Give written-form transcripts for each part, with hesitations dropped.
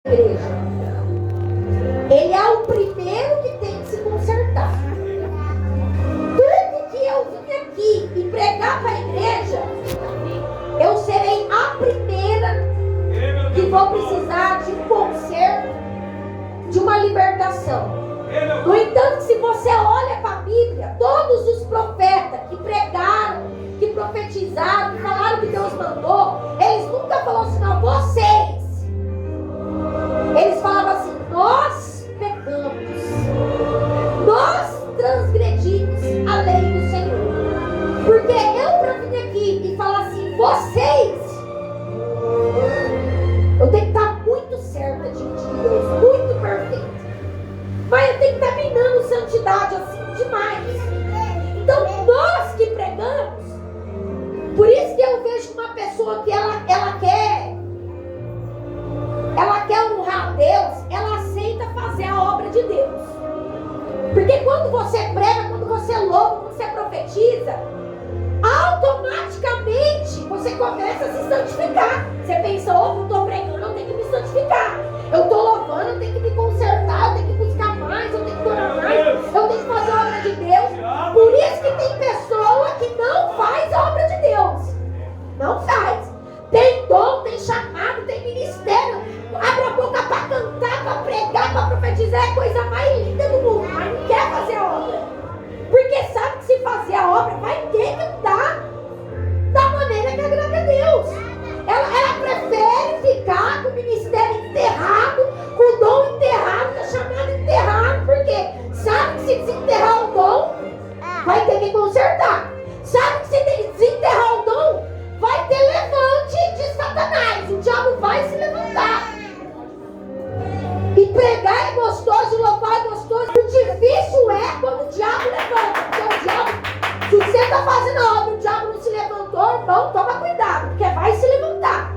igreja. Ele é o primeiro que tem que se consertar. Tudo que eu vim aqui e pregar para a igreja, eu serei a primeira que vou precisar de um conserto, de uma libertação. No entanto, se você olha para a Bíblia, todos os profetas que pregaram, que profetizaram, que falaram que Deus mandou, eles nunca falaram assim, não, vocês. Eles falavam assim, nós pecamos, nós transgredimos a lei do Senhor. Porque eu para vir aqui e falar assim, vocês, eu tenho que estar muito certa de Deus, muito perfeita. Mas eu tenho que estar minando santidade assim demais. Então nós que pregamos, por isso que eu vejo uma pessoa que ela quer honrar a Deus, ela aceita fazer a obra de Deus. Porque quando você prega, quando você louva, quando você profetiza, automaticamente você começa a se santificar. Você pensa, eu estou pregando, eu tenho que me santificar. Eu estou louvando, eu tenho que me consertar, eu tenho que buscar mais, eu tenho que orar mais, eu tenho que fazer a obra de Deus. Por isso que tem pessoa que não faz a obra de Deus. Não faz. Tem dom, tem chamado, tem ministério. Abre a boca para cantar, para pregar, para profetizar. É a coisa mais linda do mundo. Mas não quer fazer a obra. Porque sabe que se fazer a obra vai ter que andar da maneira que agrada a Deus. Ela prefere ficar com o ministério enterrado, com o dom enterrado, com a chamada enterrado. Porque sabe que se desenterrar o dom, vai ter que consertar. Sabe que se desenterrar o dom, vai ter levante de Satanás. O diabo vai se levantar. E pregar é gostoso, louvar é gostoso. O difícil é quando o diabo levanta. Porque o diabo, se você está fazendo a obra, o diabo não se levantou, irmão, toma cuidado, porque vai se levantar.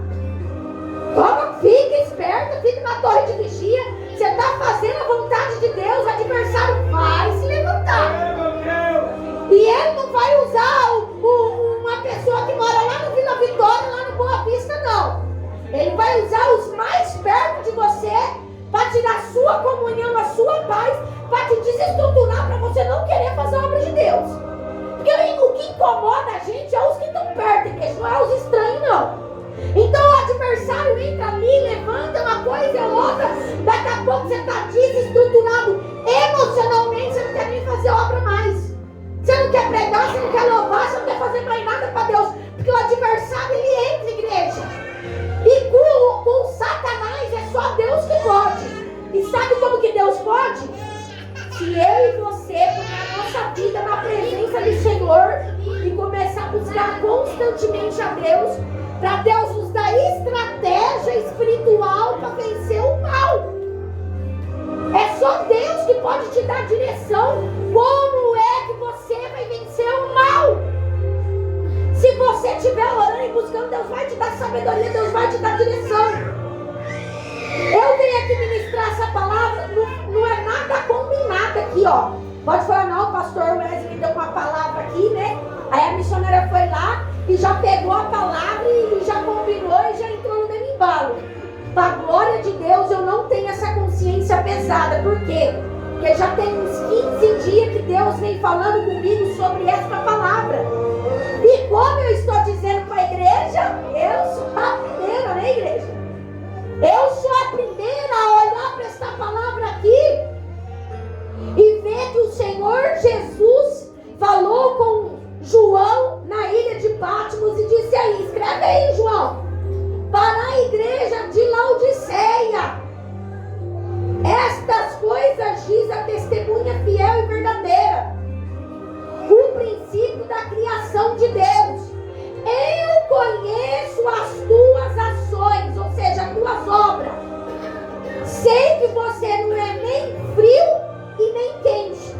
Fica esperto, fica na torre de vigia. Você está fazendo a vontade de Deus, o adversário vai se levantar. E ele não vai usar uma pessoa que mora lá no Vila Vitória, lá no Boa Vista, não. Ele vai usar os mais perto de você para tirar sua comunhão, a sua paz, para te desestruturar, para você não querer fazer a obra de Deus. Porque o que incomoda a gente é os que estão perto, não é os estranhos, não. Então o adversário entra ali, levanta uma coisa e outra, daqui a pouco você está desestruturado emocionalmente, você não quer nem fazer obra mais. Você não quer pregar, você não quer louvar, você não quer fazer mais nada para Deus. Porque o adversário, ele entra, igreja. E com Satanás é só Deus que pode. E sabe como que Deus pode? Se eu e você põe a nossa vida na presença do Senhor e começar a buscar constantemente a Deus, para Deus nos dar estratégia espiritual para vencer o mal. É só Deus que pode te dar direção. Como é que você vai vencer o mal? Se você estiver orando e buscando, Deus vai te dar sabedoria, Deus vai te dar direção. Eu venho aqui ministrar essa palavra, não é nada combinado aqui, ó. Pode falar, não, o pastor Wesley deu uma palavra aqui, né? Aí a missionária foi lá e já pegou a palavra e já combinou e já entrou no mesmo embalo. Para a glória de Deus, eu não tenho essa consciência pesada. Por quê? Porque já tem uns 15 dias que Deus vem falando comigo sobre esta palavra. E como eu estou dizendo para a igreja, eu sou a primeira, né, igreja? Eu sou a primeira a olhar para esta palavra aqui e ver que o Senhor Jesus falou com João na ilha de Patmos e disse aí, escreve aí, João, para a igreja de Laodiceia. Estas coisas diz a testemunha fiel e verdadeira, o princípio da criação de Deus. Eu conheço as tuas ações, ou seja, as tuas obras. Sei que você não é nem frio e nem quente.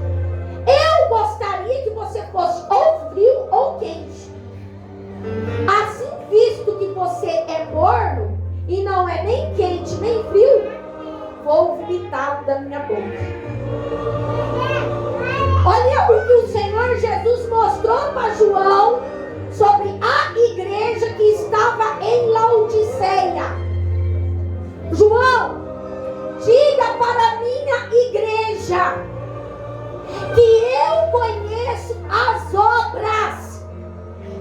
Eu gostaria que você fosse ou frio ou quente. Assim, visto que você é morno e não é nem quente nem frio, vou vomitá-lo da minha boca. Olha o que o Senhor Jesus mostrou para João sobre a igreja que estava em Laodiceia. João, igreja, que eu conheço as obras,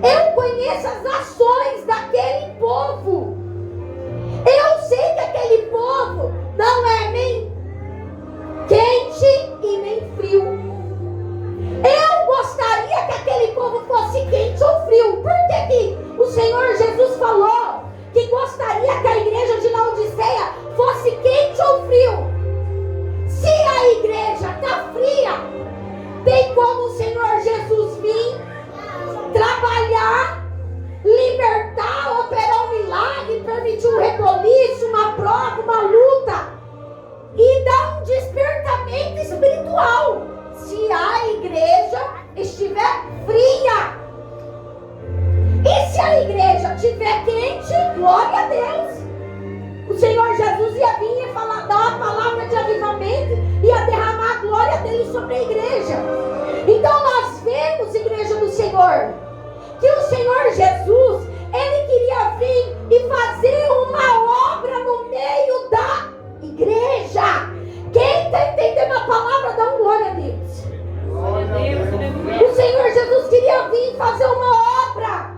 eu conheço as ações daquele povo. Eu sei que aquele povo não é nem quente e nem frio. Eu gostaria que aquele povo fosse quente ou frio. Por que que o Senhor Jesus falou que gostaria que a igreja de Laodiceia fosse quente ou frio? Se a igreja está fria, tem como o Senhor Jesus vir trabalhar, libertar, operar um milagre, permitir um reboliço, uma prova, uma luta e dar um despertamento espiritual, se a igreja estiver fria. E se a igreja estiver quente, glória a Deus, o Senhor Jesus ia vir e falar, dar uma palavra de avivamento, ia derramar a glória dele sobre a igreja. Então nós vemos, igreja do Senhor, que o Senhor Jesus, ele queria vir e fazer uma obra no meio da igreja. Quem está entendendo a palavra, dá um glória a Deus. O Senhor Jesus queria vir e fazer uma obra.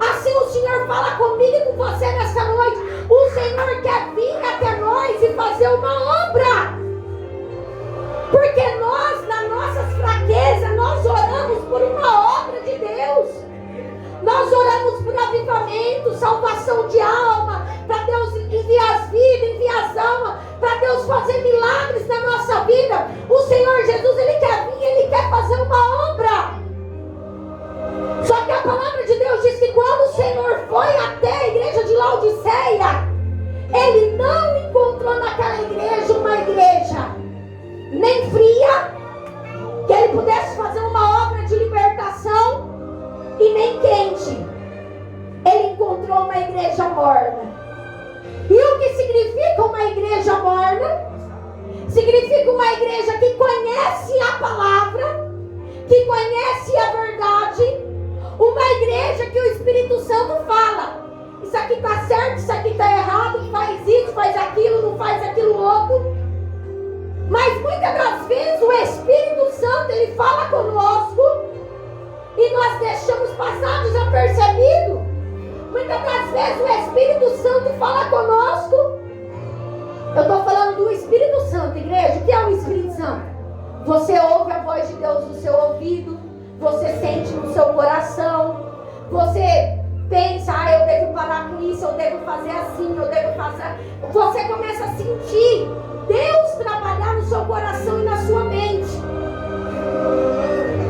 Assim o Senhor fala comigo e com você nessa noite. O Senhor quer vir até nós e fazer uma obra. Porque nós, nas nossas fraquezas, nós oramos por uma obra de Deus. Nós oramos por avivamento, salvação de alma, para Deus enviar as vidas, enviar as almas, para Deus fazer milagres na nossa vida. O Senhor Jesus, ele quer vir, ele quer fazer uma obra. Só que a palavra de Deus diz que quando o Senhor foi até a igreja de Laodiceia, ele não encontrou naquela igreja uma igreja nem fria, que ele pudesse fazer uma obra de libertação, e nem quente. Ele encontrou uma igreja morna. E o que significa uma igreja morna? Significa uma igreja que conhece a palavra, que conhece a verdade, uma igreja que o Espírito Santo fala: isso aqui está certo, isso aqui está errado, faz isso, faz aquilo, não faz aquilo outro. Mas muitas das vezes o Espírito Santo, ele fala conosco e nós deixamos passar desapercebido. Muitas das vezes o Espírito Santo fala conosco. Eu estou falando do Espírito Santo, igreja. O que é o Espírito Santo? Você ouve a voz de Deus no seu ouvido, você sente no seu coração, você pensa, eu devo parar com isso, eu devo fazer assim, eu devo fazer. Você começa a sentir Deus trabalhar no seu coração e na sua mente.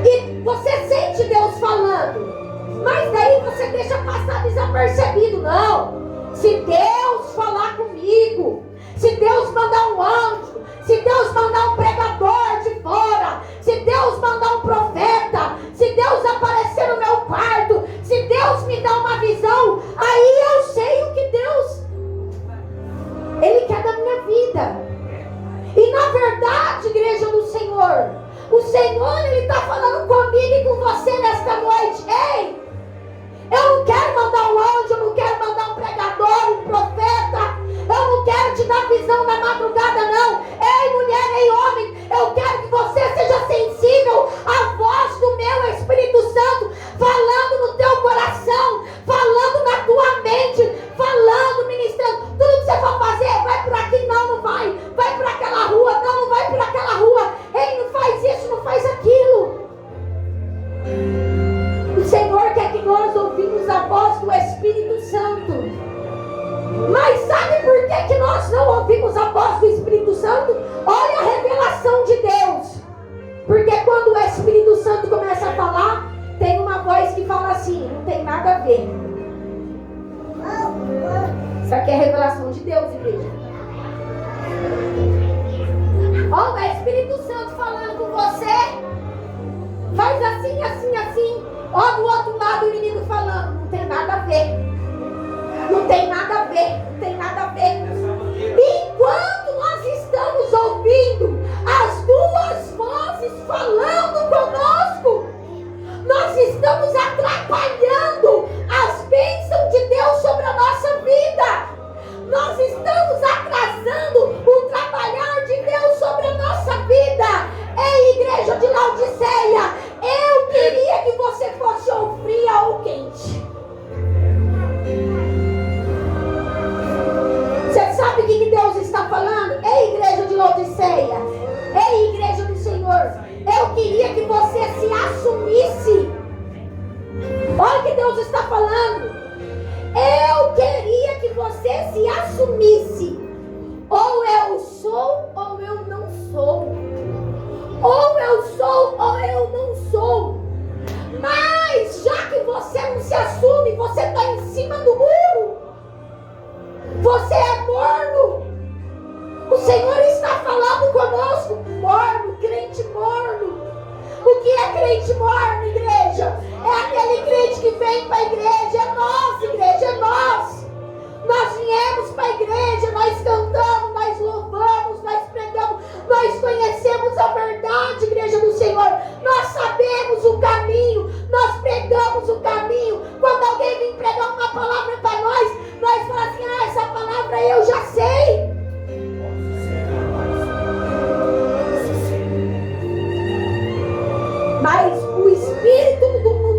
E você sente Deus falando, mas daí você deixa passar desapercebido. Não, se Deus falar comigo, se Deus mandar um anjo, se Deus mandar um pregador de fora, se Deus mandar um profeta, se Deus aparecer no meu quarto, se Deus me dá uma visão, aí eu sei o que Deus Ele quer da minha vida. E na verdade, igreja do Senhor, o Senhor, Ele está falando comigo e com você nesta noite. Ei, eu não quero mandar um anjo, eu não quero mandar um pregador, um profeta, eu não quero te dar visão na madrugada, não. Ei, mulher, ei, homem, eu quero que você seja sensível à voz do meu Espírito Santo, falando no teu coração, falando na tua mente, falando, ministrando. Tudo que você for fazer, vai por aqui, não vai. Vai por aquela rua, não vai por aquela rua. Ei, não faz isso, não faz aquilo. O Senhor quer que nós ouvimos a voz do Espírito Santo. Mas sabe por que nós não ouvimos a voz do Espírito Santo? Olha a revelação de Deus. Porque quando o Espírito Santo começa a falar, tem uma voz que fala assim: não tem nada a ver. Isso aqui é a revelação de Deus, igreja. Ó, o Espírito Santo falando com você. Faz assim, assim, assim. Ó, do outro lado o menino falando: não tem nada a ver. Não tem nada a ver, não tem nada a ver. Enquanto nós estamos ouvindo as duas vozes falando conosco, nós estamos atrapalhando as bênçãos de Deus sobre a nossa vida. Nós estamos atrasando o trabalhar de Deus sobre a Laodiceia. Ei, igreja do Senhor, eu queria que você se assumisse. Olha o que Deus está falando. Eu queria que você se assumisse. Ou eu sou ou eu não sou. Ou eu sou ou eu não sou. Mas já que você não se assume, você está em cima do muro. Você é morno. O Senhor está falando conosco. Morno, crente morno. O que é crente morno, igreja? É aquele crente que vem para a igreja. É nós, igreja, é nós. Nós viemos para a igreja, nós cantamos, nós louvamos, nós pregamos, nós conhecemos a verdade, igreja do Senhor. Nós sabemos o caminho, nós pregamos o caminho. Quando alguém vem pregar uma palavra para nós falamos assim, essa palavra eu já sei. Mas o Espírito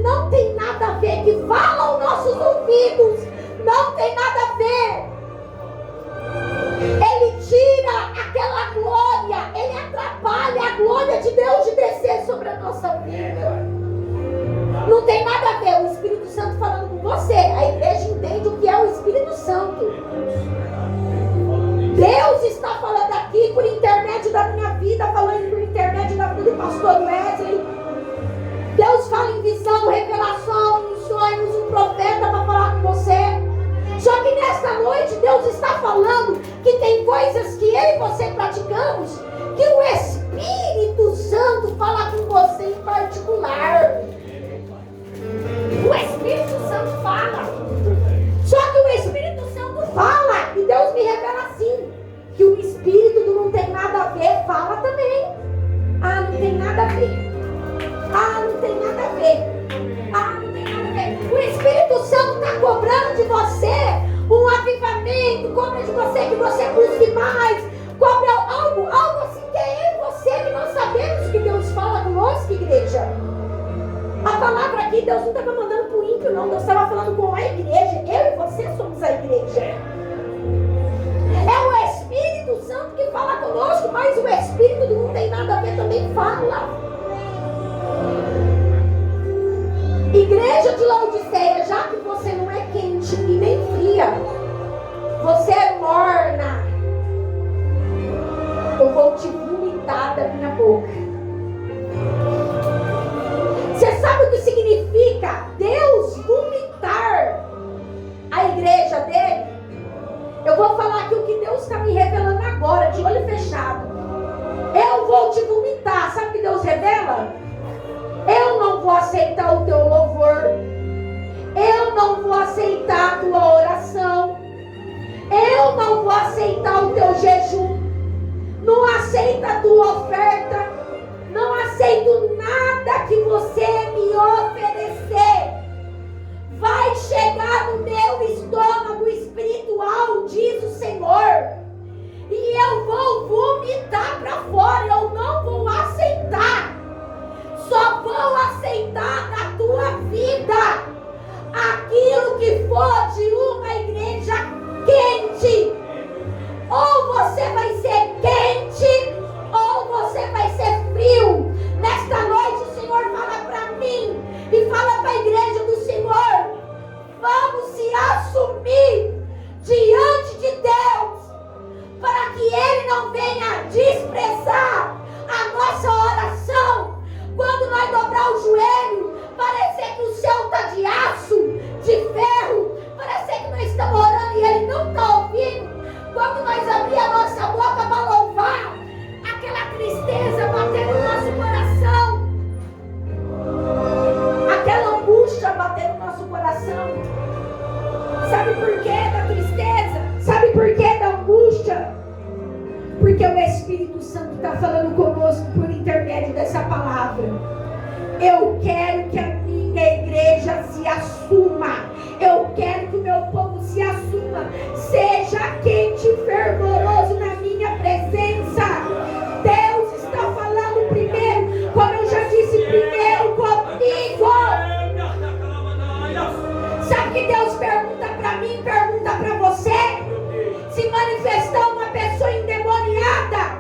não tem nada a ver, que fala aos nossos ouvidos, não tem nada a ver. Ele tira aquela glória, ele atrapalha a glória de Deus de descer sobre a nossa vida. Não tem nada a ver o Espírito Santo falando com você. A igreja entende o que é o Espírito Santo. Deus está falando aqui por intermédio da minha vida, falando por intermédio da vida do pastor Wesley. Deus fala em visão, revelação, em sonhos, um profeta para falar com você. Só que nesta noite Deus está falando que tem coisas que eu e você praticamos, que o Espírito Santo fala com você em particular. O Espírito Santo fala. Só que o Espírito Santo fala, e Deus me revela assim, que o Espírito do não tem nada a ver fala também. Ah, não tem nada a ver. Ah, não tem nada a ver. Ah, não tem nada a ver. O Espírito Santo está cobrando de você um avivamento, cobra de você que você busque mais, cobra algo assim que é eu e você, que nós sabemos que Deus fala conosco, igreja. A palavra aqui, Deus não estava mandando para o ímpio, não. Deus estava falando com a igreja. Eu e você somos a igreja. É o Espírito Santo que fala conosco, mas o Espírito do não tem nada a ver também fala. Igreja de Laodiceia, já que você não é quente e nem fria, você é morna, eu vou te vomitar da minha boca. Você sabe o que significa Deus vomitar a igreja dele? Eu vou falar aqui o que Deus está me revelando agora, de olho fechado. Eu vou te vomitar. Sabe o que Deus revela? Eu não vou aceitar o teu louvor. Eu não vou aceitar a tua oração. Eu não vou aceitar o teu jejum. Não aceita a tua oferta. Não aceito nada que você me oferecer. Vai chegar no meu estômago espiritual, diz o Senhor. E eu vou vomitar para fora. Eu não vou aceitar. Só vou aceitar na tua vida aquilo que for de uma igreja quente. Ou você vai ser quente, ou você vai ser frio. Nesta noite o Senhor fala para mim e fala para a igreja do Senhor: vamos se assumir diante de Deus, para que Ele não venha desprezar a nossa oração. Quando nós dobrar o joelho, parecer que o céu está de aço, de ferro, parecer que nós estamos orando e Ele não está ouvindo. Quando nós abrir a nossa boca para louvar, aquela tristeza bater no nosso coração, aquela angústia bater no nosso coração. Sabe por quê da tristeza? Sabe por quê da angústia? Porque o Espírito Santo está falando conosco por intermédio dessa palavra. Eu quero que a minha igreja se assuma. Eu quero que o meu povo se assuma. Seja quente e fervoroso na minha presença. Deus está falando primeiro, como eu já disse, primeiro comigo. Sabe o que Deus pergunta para mim, pergunta para você? Se manifestar uma pessoa endemoniada,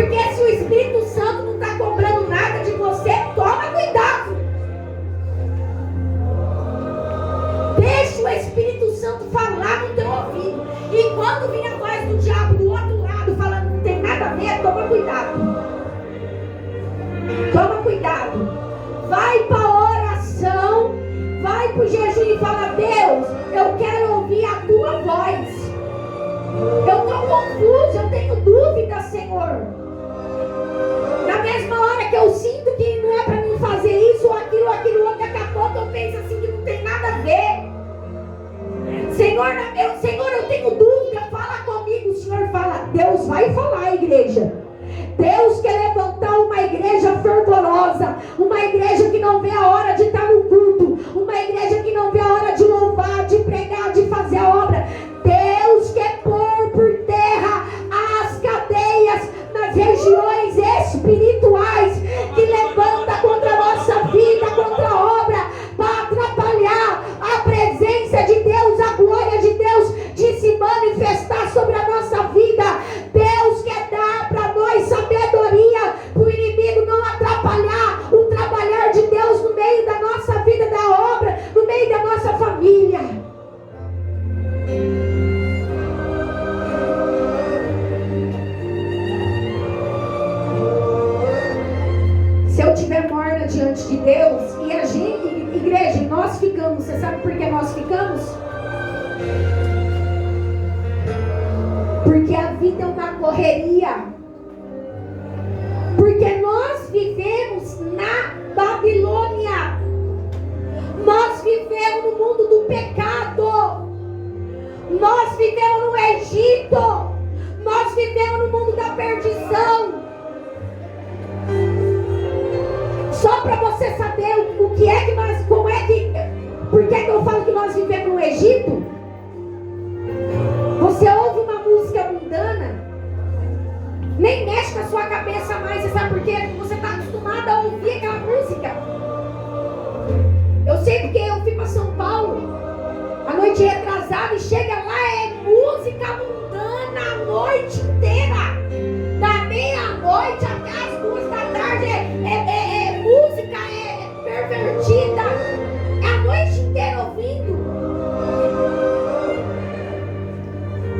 Porque se o Espírito Santo não está cobrando nada de você, toma cuidado. Deixa o Espírito Santo falar no teu ouvido. E quando vir a voz do diabo do outro lado falando não tem nada a ver, toma cuidado. Toma cuidado. Vai para a oração, vai para o jejum e fala: Deus, eu quero ouvir a tua voz. Eu estou confuso, eu tenho dúvida, Senhor. Na mesma hora que eu sinto que não é para mim fazer isso ou aquilo outro, daqui a pouco eu penso assim que não tem nada a ver. Senhor, eu tenho dúvida, fala comigo. O Senhor fala: Deus vai falar, igreja. Deus quer levantar uma igreja fervorosa, uma igreja que não vê a hora de estar no culto, uma igreja que não vê a hora de louvar, de pregar, de fazer a obra. Deus quer pôr por terra as cadeias nas regiões espirituais que levanta contra a nossa vida, contra a obra, para atrapalhar a presença de Deus, a glória de Deus de se manifestar sobre a nossa vida. Deus quer dar para nós sabedoria, para o inimigo não atrapalhar o trabalhar de Deus no meio da nossa vida, da obra, no meio da nossa família. Se eu estiver morna diante de Deus, e a gente, igreja, nós ficamos, você sabe por que nós ficamos? Porque a vida é uma correria. Porque nós vivemos na Babilônia. Nós vivemos no mundo do pecado. Nós vivemos no Egito. Nós vivemos no mundo da perdição. Só para você saber o que é que nós, como é que, por que eu falo que nós vivemos no Egito? Você ouve uma música mundana, nem mexe com a sua cabeça mais. Você sabe por quê? Porque você está acostumado a ouvir aquela música. Eu sei porque eu fui para São Paulo a noite retrasada e chega lá, é música mundana a noite inteira, da meia-noite até as 2 da tarde, é música, pervertida, é a noite inteira ouvindo.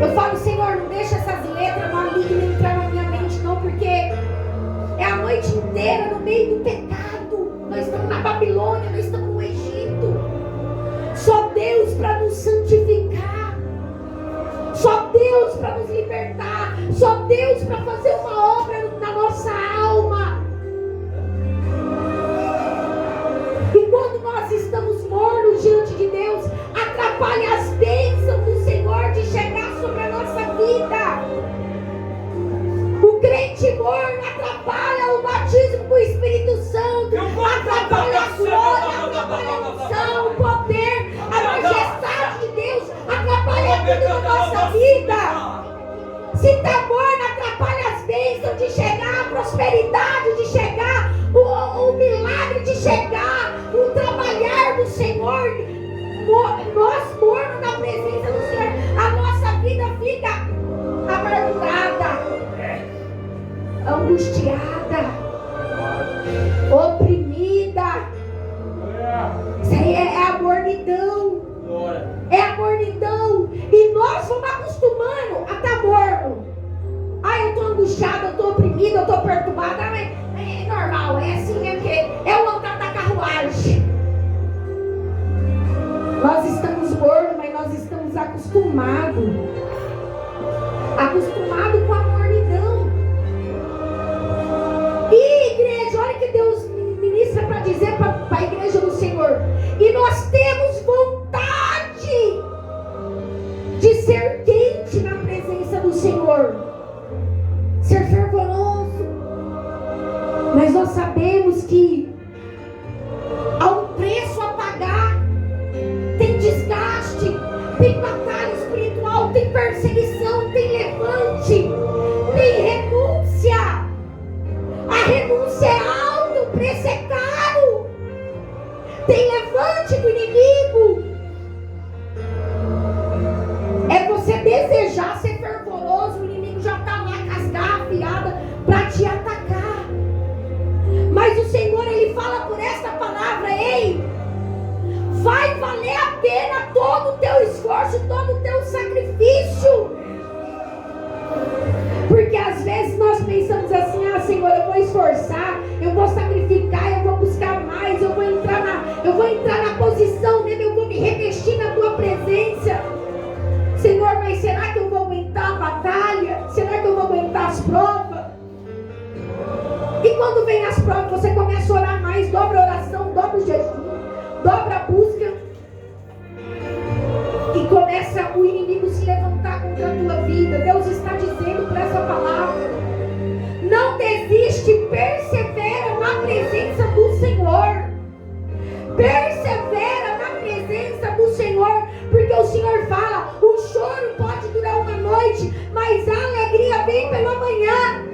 Eu falo: Senhor, não deixa essas letras malignas entrar na minha mente não, porque é a noite inteira no meio do pecado. Nós estamos na Babilônia, nós estamos no Egito. Só Deus para nos santificar, só Deus para nos libertar, só Deus para fazer uma obra na nossa alma. E quando nós estamos mornos diante de Deus, atrapalha as bênçãos do Senhor de chegar sobre a nossa vida. O crente morno atrapalha o batismo com o Espírito Santo, atrapalha a glória, atrapalha a unção, o poder, a majestade de Deus, atrapalha tudo na nossa vida. Se está morno, atrapalha as bênçãos de chegar, a prosperidade de chegar, o milagre de chegar, o trabalhar do Senhor. Nós mornos na presença do Senhor, a nossa vida fica amargurada, angustiada, oprimida. Isso aí é a mornidão. É a mornidão. E nós vamos acostumando a estar morno. Eu estou angustiada, eu estou oprimida, eu estou perturbada. É normal, é assim mesmo, que é o andar da carruagem. Nós estamos mornos, mas nós estamos acostumados com a mornidão. E igreja, olha que Deus ministra para dizer para a igreja do Senhor. E nós temos vontade de ser quente na presença do Senhor, ser fervoroso. Mas nós sabemos que há um preço a pagar. Tem desgaste, tem batalha espiritual, tem perseguição, tem levante, tem renúncia. A renúncia é alta, o preço é caro. Tem levante do inimigo. É você desejar ser fervoroso, o inimigo já está lá com as garras afiadas para te todo o teu esforço, todo o teu sacrifício. Porque às vezes nós pensamos assim: ah, Senhor, eu vou esforçar, eu vou sacrificar, eu vou buscar mais, eu vou entrar na posição dele, eu vou me revestir na tua presença. Senhor, mas será que eu vou aguentar a batalha? Será que eu vou aguentar as provas? E quando vem as provas, você começa a orar mais, dobra a oração, dobra o jejum, dobra a busca, e começa o inimigo se levantar contra a tua vida. Deus está dizendo por essa palavra: não desiste, persevera na presença do Senhor. Persevera na presença do Senhor, porque o Senhor fala: o choro pode durar uma noite, mas a alegria vem pela manhã.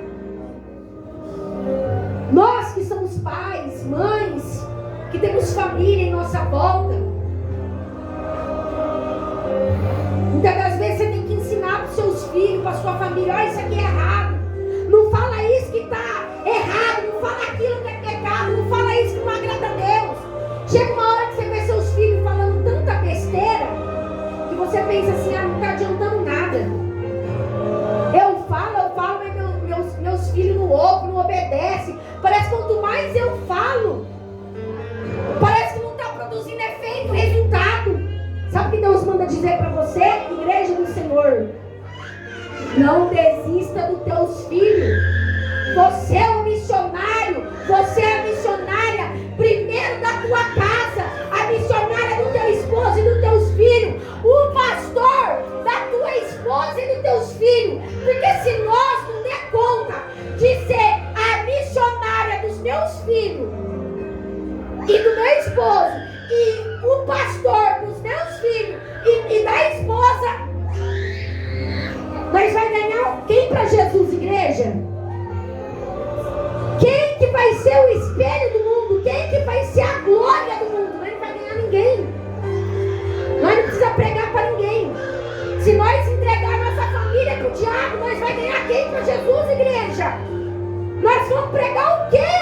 Nós que somos pais, mães, que temos família em nossa volta, muitas das vezes você tem que ensinar para os seus filhos, para a sua família: olha, isso aqui é errado, não fala isso que está errado, não fala aquilo que é pecado, não fala isso que não agrada a Deus. Chega uma hora que você vê seus filhos falando tanta besteira, que você pensa assim: ah, não está adiantando nada. Eu falo, mas meus filhos não ouvem, não obedecem. Parece que quanto mais eu falo, parece que não está produzindo efeito, resultado. Sabe o que Deus manda dizer para você, igreja do Senhor? Não desista dos teus filhos. Você é um missionário, você é a missionária primeiro da tua casa, a missionária do teu esposo e dos teus filhos, o pastor da tua esposa e dos teus filhos. Porque se nós não der conta de ser a missionária dos meus filhos e do meu esposo e o pastor dos meus filhos e da esposa, nós vamos ganhar quem para Jesus, igreja? Quem que vai ser o espelho do mundo? Quem que vai ser a glória do mundo? Nós não vai ganhar ninguém. Nós não precisamos pregar para ninguém. Se nós entregar nossa família para o diabo, nós vamos ganhar quem para Jesus, igreja? Nós vamos pregar o quê?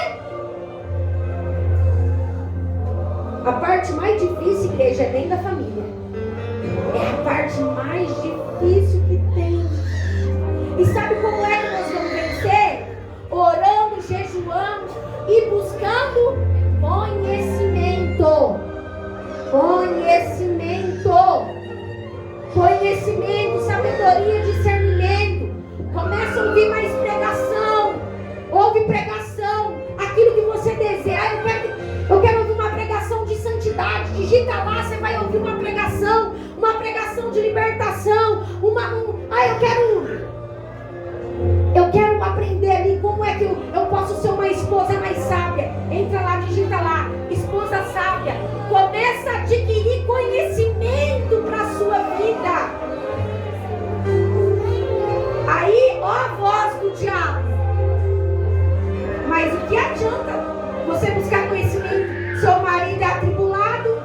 A parte mais difícil, igreja, é dentro da família. É a parte mais difícil que tem. E sabe como é que nós vamos vencer? Orando, jejuando e buscando conhecimento. Conhecimento, sabedoria, discernimento. Começa a ouvir mais pregação. Ouve pregação. Aquilo que você deseja. Eu quero ouvir uma pregação de santidade. Digita lá, você vai ouvir uma pregação de libertação. Eu quero aprender ali como é que eu posso ser uma esposa mais sábia. Entra lá, digita lá, esposa sábia. Começa a adquirir conhecimento para a sua vida. Aí, ó a voz do diabo. Mas o que adianta você buscar conhecimento? Seu marido é atribulado.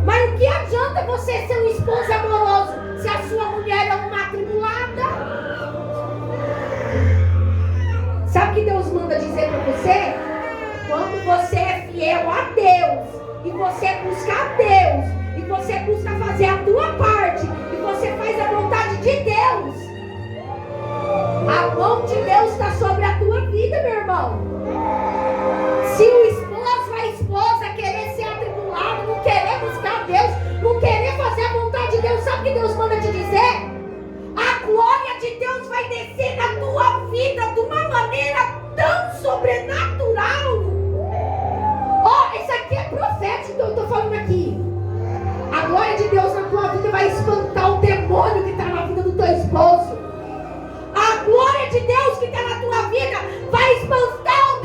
Mas o que adianta você ser um esposo amoroso se a sua mulher é uma atribulada? Sabe o que Deus manda dizer para você? Quando você é fiel a Deus, e você busca a Deus, e você busca fazer a tua parte, e você faz a vontade de Deus, a mão de Deus está sobre a tua vida, meu irmão. Se o esposo, a esposa querer ser atribulado, não querer buscar Deus, não querer fazer a vontade de Deus, sabe o que Deus manda te dizer? A glória de Deus vai descer na tua vida de uma maneira tão sobrenatural. Isso aqui é profético que eu estou falando aqui. A glória de Deus na tua vida vai espantar o demônio que está na vida do teu esposo. A glória de Deus que está na tua vida vai espantar o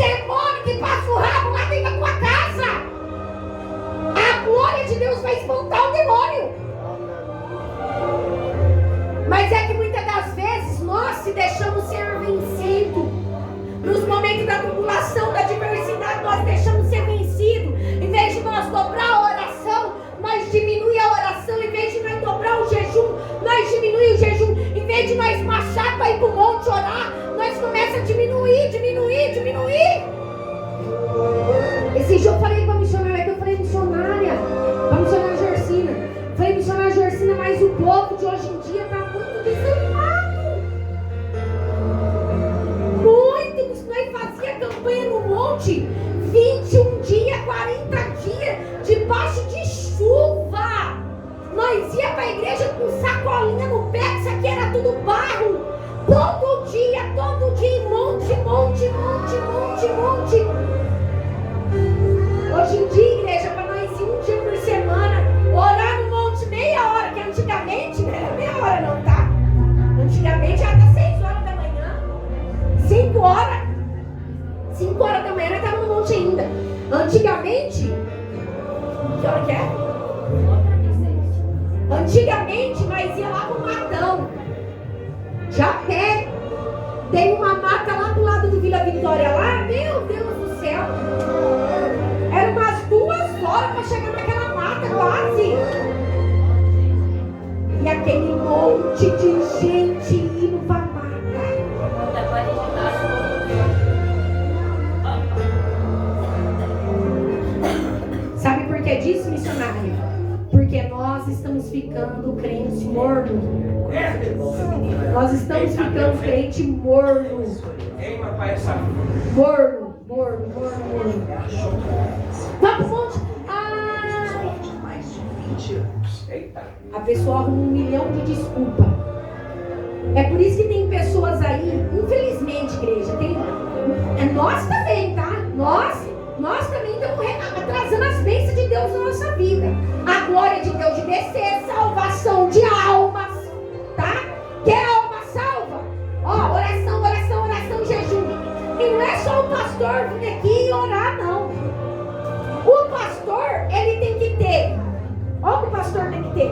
5 horas da manhã, nós estávamos no monte ainda. Antigamente, que hora que é? Antigamente, nós ia lá pro matão, de a pé. Tem uma mata lá do lado do Vila Vitória lá, meu Deus do céu. Era umas 2 horas para chegar naquela mata, quase. E aquele monte de gente indo pra mata. Sabe por que disso, missionário? Porque nós estamos ficando crentes mornos. Nós estamos ficando crente morno. Morno. Vamos pro monte. A pessoa arruma 1 milhão de desculpas. É por isso que tem pessoas aí, infelizmente, igreja, nós também, tá? Nós também estamos atrasando as bênçãos de Deus na nossa vida. A glória de Deus de descer, salvação de almas, tá? Quer alma salva? Ó, oração, jejum. E não é só o pastor vir aqui e orar, não. O pastor, ele tem que ter. Olha o que o pastor tem que ter.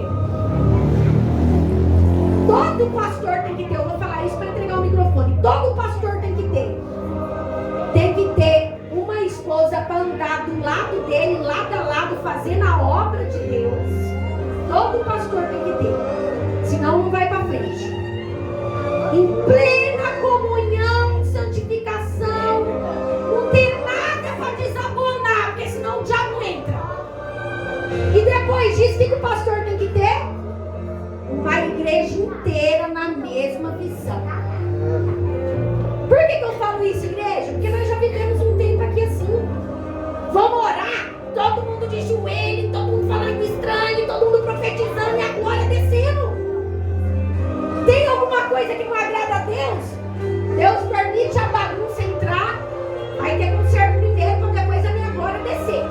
Todo pastor tem que ter. Eu vou falar isso para entregar o microfone. Todo pastor tem que ter. Tem que ter uma esposa para andar do lado dele, lado a lado, fazendo a obra de Deus. Todo pastor tem que ter. Senão não vai para frente. Em plena comunhão, santificação, não tem nada para desabonar, porque senão o diabo entra. E depois disso, o que o pastor tem que ter? Uma igreja inteira na mesma visão. Por que eu falo isso, igreja? Porque nós já vivemos um tempo aqui assim. Vamos orar, todo mundo de joelho, todo mundo falando estranho, todo mundo profetizando e a glória descendo. Tem alguma coisa que não agrada a Deus? Deus permite a bagunça entrar, aí tem um certo primeiro para depois a minha glória descer.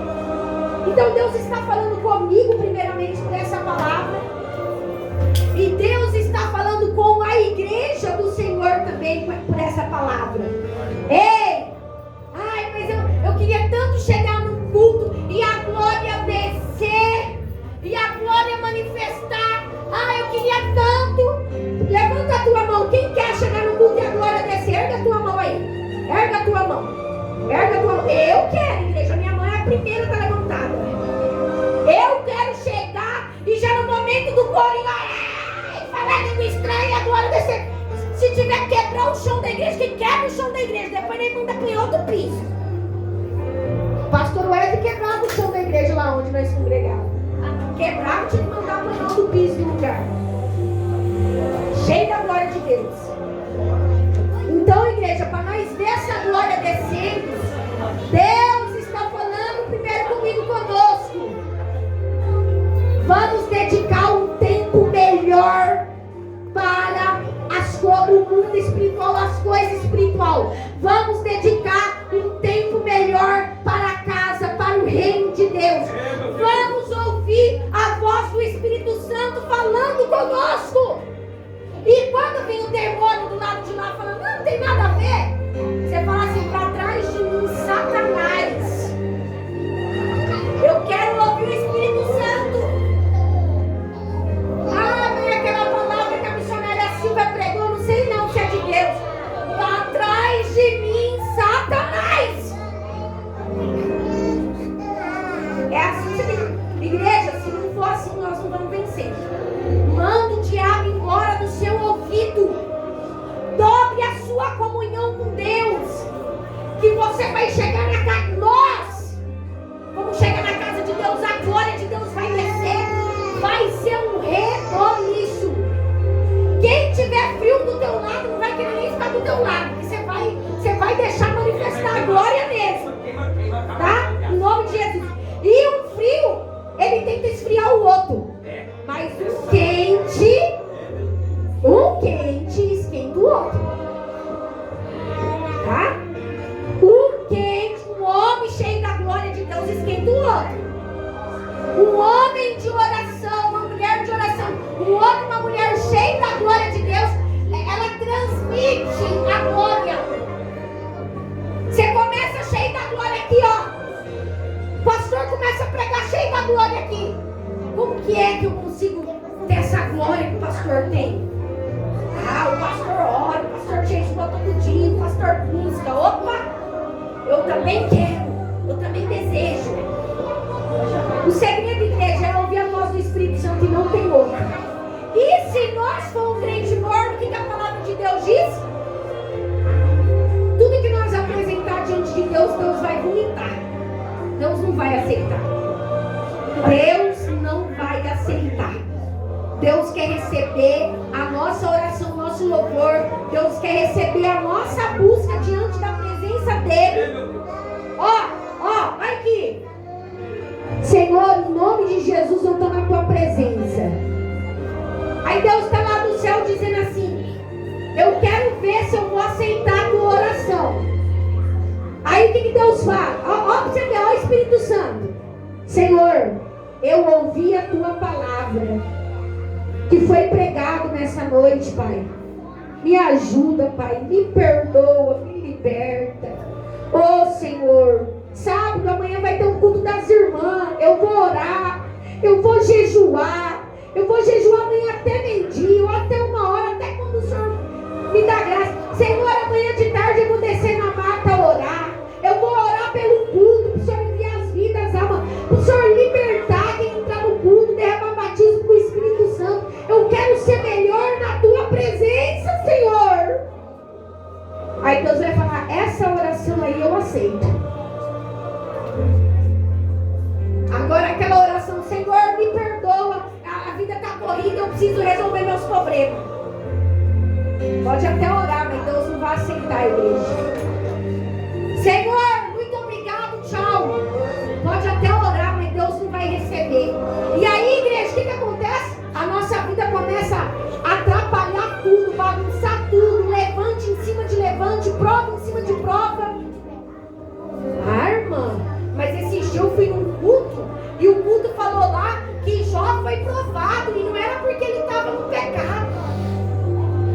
Então Deus está falando comigo primeiramente por essa palavra. E Deus está falando com a igreja do Senhor também por essa palavra. Ei! Ai, mas eu queria tanto chegar no culto e a glória descer. E a glória manifestar. Ai, eu queria tanto. Levanta a tua mão. Quem quer chegar no culto e a glória descer? Erga a tua mão aí. Erga a tua mão. Eu quero, igreja. Minha mão é a primeira a estar levantada. Eu quero chegar e já no momento do corinho, falar língua estranha e a glória descer. Se tiver que quebrar o chão da igreja, que quebra o chão da igreja. Depois ele manda para outro piso. O pastor Wesley quebrava o chão da igreja lá onde nós congregávamos. Quebrava, tinha que mandar para outro piso do lugar. Cheio da glória de Deus. Então, igreja, para nós ver essa glória descendo, Deus está falando primeiro comigo, conosco. Vamos dedicar um tempo melhor para o mundo espiritual, as coisas espirituais. Vamos dedicar um tempo melhor para a casa, para o reino de Deus. Vamos ouvir a voz do Espírito Santo falando conosco. E quando vem o demônio do lado de lá falando, não tem nada a ver, você fala assim, para trás de mim, Satanás. Eu quero ouvir o Espírito Santo. Mas aquela palavra que a missionária Silvia pregou, não sei não se é de Deus. Para trás de mim, Satanás. É assim que você tem. Igreja, se não for assim, nós não vamos vencer. Manda o diabo embora do seu ouvido. Dobre a sua comunhão com Deus. Que você vai chegar na casa. Nós vamos chegar na casa de Deus. A glória de Deus vai descer. Vai ser um rebuliço. Quem tiver frio do teu lado não vai querer nem ficar do teu lado. Porque você vai deixar manifestar a glória mesmo. Tá? Em nome de Jesus. E um frio, ele tenta esfriar o outro. Mas um quente esquenta o outro. Tá? Um quente, um cheio da glória aqui, ó. O pastor começa a pregar cheio da glória aqui. Como que é que eu consigo ter essa glória que o pastor tem? Ah, o pastor ora, o pastor jejua todo dia, o pastor busca. Opa! Eu também quero, eu também desejo. O segredo, igreja, é ouvir a voz do Espírito Santo e não tem outra. E se nós for um crente morno, o que a palavra de Deus diz? Tudo que nós apresentar diante de Deus, Deus vai vomitar. Deus não vai aceitar. Deus não vai aceitar. Deus quer receber a nossa oração, o nosso louvor. Deus quer receber a nossa busca diante da presença dEle. Ó, vai aqui. Senhor, em nome de Jesus, eu estou na tua presença. Aí Deus está lá no céu dizendo assim: eu quero ver se eu vou aceitar a tua oração. Aí o que Deus fala? Ó, pra você ver, ó, Espírito Santo. Senhor, eu ouvi a tua palavra que foi pregado nessa noite, Pai. Me ajuda, Pai, me perdoa, me liberta. Ô Senhor, sábado, amanhã vai ter um culto das irmãs. Eu vou orar, eu vou jejuar amanhã até meio-dia, ou até 1h, até quando o Senhor me dá graça. Senhor, amanhã de tarde eu vou descer na mata orar. Eu vou orar pelo culto, para o Senhor enviar as vidas, alma, para o Senhor libertar quem entrar no culto, derramar batismo com o Espírito Santo. Eu quero ser melhor na tua presença, Senhor. Aí Deus vai falar: essa oração aí eu aceito. Agora aquela oração: Senhor, me perdoa, a vida está corrida, eu preciso resolver meus problemas. Pode até orar, mas Deus não vai aceitar a igreja. Senhor, muito obrigado, tchau. Pode até orar, mas Deus não vai receber. E aí, igreja, o que acontece? A nossa vida começa a atrapalhar tudo, bagunçar tudo, levante em cima de levante, prova em cima de prova. Ah, irmã, mas esse dia eu fui num culto e o culto falou lá que Jó foi provado e não era porque ele estava no pecado.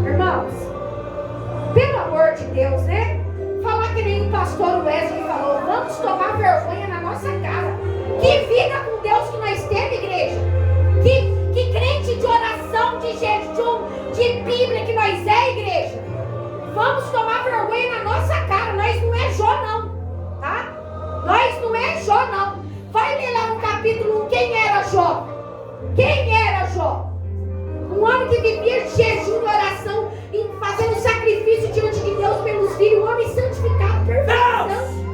Irmãos, pelo amor de Deus, né? Falar que nem o pastor Wesley falou: vamos tomar vergonha na nossa cara. Que vida com Deus que nós temos, igreja? Que crente de oração, de jejum, de Bíblia que nós é, igreja? Vamos tomar vergonha na nossa cara. Nós não é Jó não, tá? Nós não é Jó não. Vai ler lá no capítulo 1 quem era Jó. Quem era Jó? Um homem que vivia de jejum, de oração, e fazendo sacrifício diante de Deus pelos filhos. Um homem santificado, perfeito.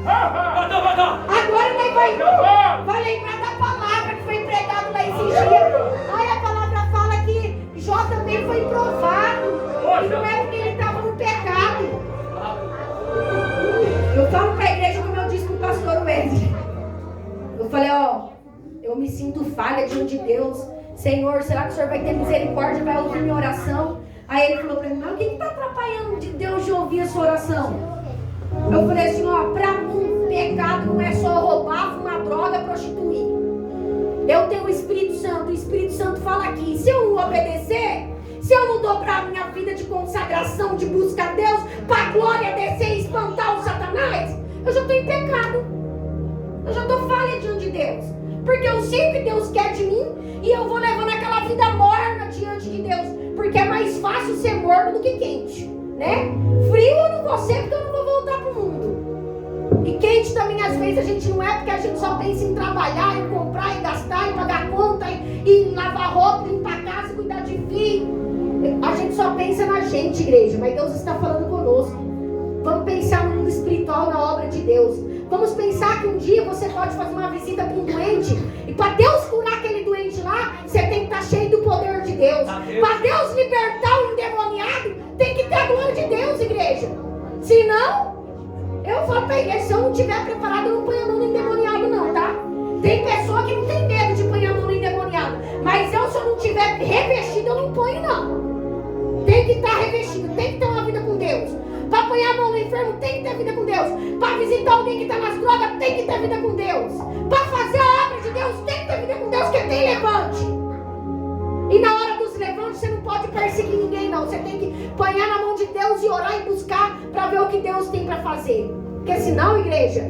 Agora nós vai lembrar da palavra que foi pregada lá esses dias. Aí a palavra fala que Jó também foi provado. E não é porque ele estava no pecado. Eu falo para a igreja como eu disse para o pastor Wesley. Eu falei: ó, eu me sinto falha diante de Deus. Senhor, será que o Senhor vai ter misericórdia, vai ouvir minha oração? Aí ele falou para mim: mas o que está atrapalhando de Deus de ouvir a sua oração? Eu falei assim: ó, para mim, pecado não é só roubar, fumar droga, prostituir. Eu tenho o Espírito Santo fala aqui: se eu não obedecer, se eu não dobrar a minha vida de consagração, de buscar a Deus, para a glória descer e espantar o Satanás, eu já estou em pecado. Eu já estou falha diante de Deus. Porque eu sei o que Deus quer de mim e eu vou levando aquela vida morna diante de Deus. Porque é mais fácil ser morno do que quente, né? Frio eu não vou ser porque eu não vou voltar pro mundo. E quente também às vezes a gente não é, porque a gente só pensa em trabalhar, em comprar, em gastar, em pagar conta, em lavar roupa, limpar a casa, cuidar de filho. A gente só pensa na gente, igreja, mas Deus está falando conosco. Vamos pensar no mundo espiritual, na obra de Deus. Vamos pensar que um dia você pode fazer uma visita para um doente, e para Deus curar aquele doente lá, você tem que estar cheio do poder de Deus. Para Deus libertar o endemoniado, tem que ter a glória de Deus, igreja. Senão, eu falo para a igreja: se eu não estiver preparado, eu não ponho a mão no endemoniado não, tá? Tem pessoa que não tem medo de pôr a mão no endemoniado, mas eu, se eu não estiver revestido, eu não ponho não. Tem que estar revestido, tem que ter uma vida com Deus. Para apanhar a mão no enfermo, tem que ter vida com Deus. Para visitar alguém que está nas drogas, tem que ter vida com Deus. Para fazer a obra de Deus, tem que ter vida com Deus, que tem levante. E na hora dos levantes, você não pode perseguir ninguém não. Você tem que apanhar na mão de Deus e orar e buscar para ver o que Deus tem para fazer. Porque senão, igreja,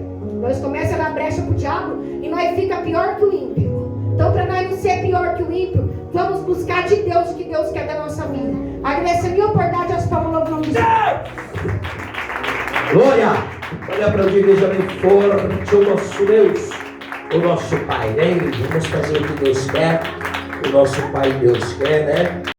nós começamos a dar brecha pro diabo e nós fica pior que o ímpio. Então, para nós não ser pior que o ímpio, vamos buscar de Deus o que Deus quer da nossa vida. Agradecer a minha oportunidade, as palmas no nome de Jesus. Glória! Olha para a igreja bem forte, o nosso Deus, o nosso Pai, né? Vamos fazer o que Deus quer, o nosso Pai Deus quer, né?